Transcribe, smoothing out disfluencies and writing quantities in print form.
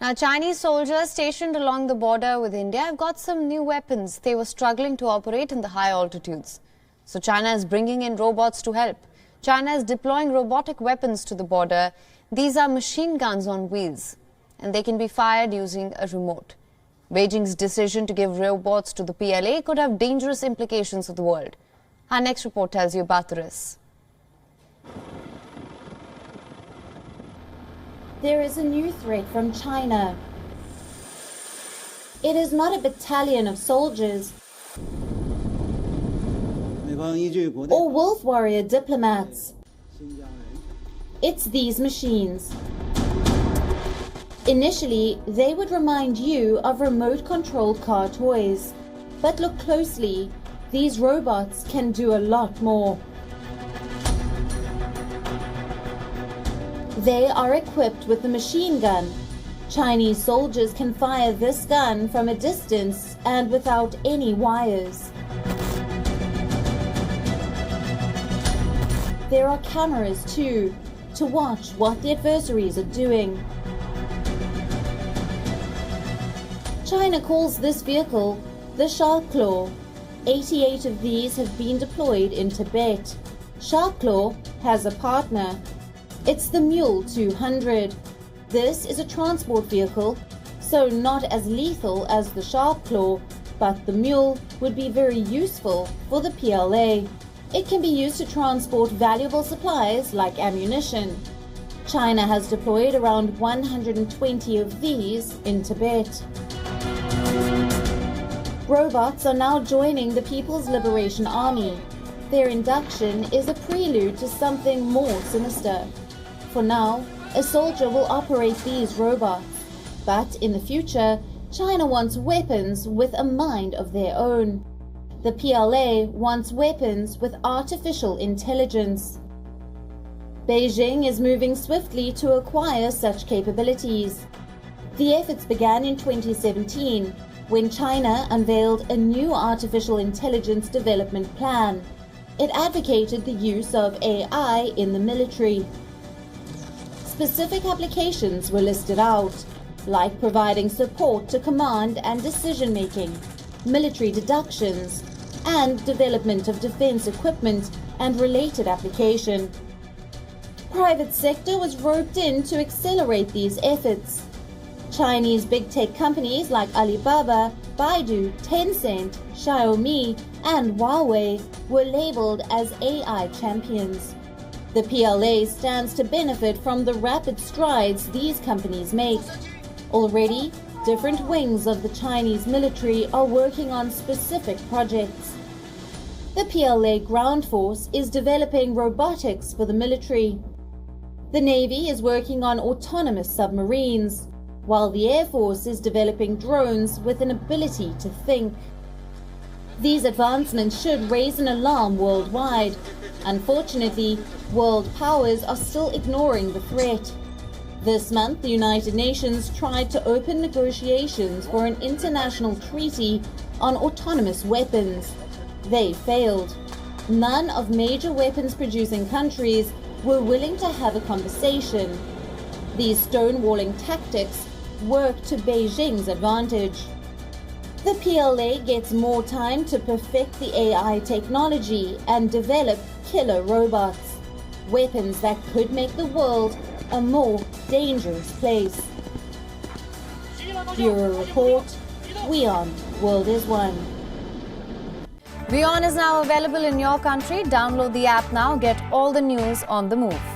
Now, Chinese soldiers stationed along the border with India have got some new weapons they were struggling to operate in the high altitudes. So China is bringing in robots to help. China is deploying robotic weapons to the border. These are machine guns on wheels, and they can be fired using a remote. Beijing's decision to give robots to the PLA could have dangerous implications for the world. Our next report tells you about this. There is a new threat from China. It is not a battalion of soldiers or wolf warrior diplomats. It's these machines. Initially, they would remind you of remote-controlled car toys. But look closely, these robots can do a lot more. They are equipped with a machine gun. Chinese soldiers can fire this gun from a distance and without any wires. There are cameras too, to watch what the adversaries are doing. China calls this vehicle the Shark Claw. 88 of these have been deployed in Tibet. Shark Claw has a partner. It's the Mule 200. This is a transport vehicle, so not as lethal as the Shark Claw, but the Mule would be very useful for the PLA. It can be used to transport valuable supplies like ammunition. China has deployed around 120 of these in Tibet. Robots are now joining the People's Liberation Army. Their induction is a prelude to something more sinister. For now, a soldier will operate these robots. But in the future, China wants weapons with a mind of their own. The PLA wants weapons with artificial intelligence. Beijing is moving swiftly to acquire such capabilities. The efforts began in 2017, when China unveiled a new artificial intelligence development plan. It advocated the use of AI in the military. Specific applications were listed out, like providing support to command and decision-making, military deductions, and development of defense equipment and related application. Private sector was roped in to accelerate these efforts. Chinese big tech companies like Alibaba, Baidu, Tencent, Xiaomi, and Huawei were labeled as AI champions. The PLA stands to benefit from the rapid strides these companies make. Already, different wings of the Chinese military are working on specific projects. The PLA ground force is developing robotics for the military. The Navy is working on autonomous submarines, while the Air Force is developing drones with an ability to think. These advancements should raise an alarm worldwide. Unfortunately, world powers are still ignoring the threat. This month, the United Nations tried to open negotiations for an international treaty on autonomous weapons. They failed. None of major weapons-producing countries were willing to have a conversation. These stonewalling tactics work to Beijing's advantage. The PLA gets more time to perfect the AI technology and develop killer robots, weapons that could make the world a more dangerous place. Bureau Report, WION World is One. WION is now available in your country. Download the app now. Get all the news on the move.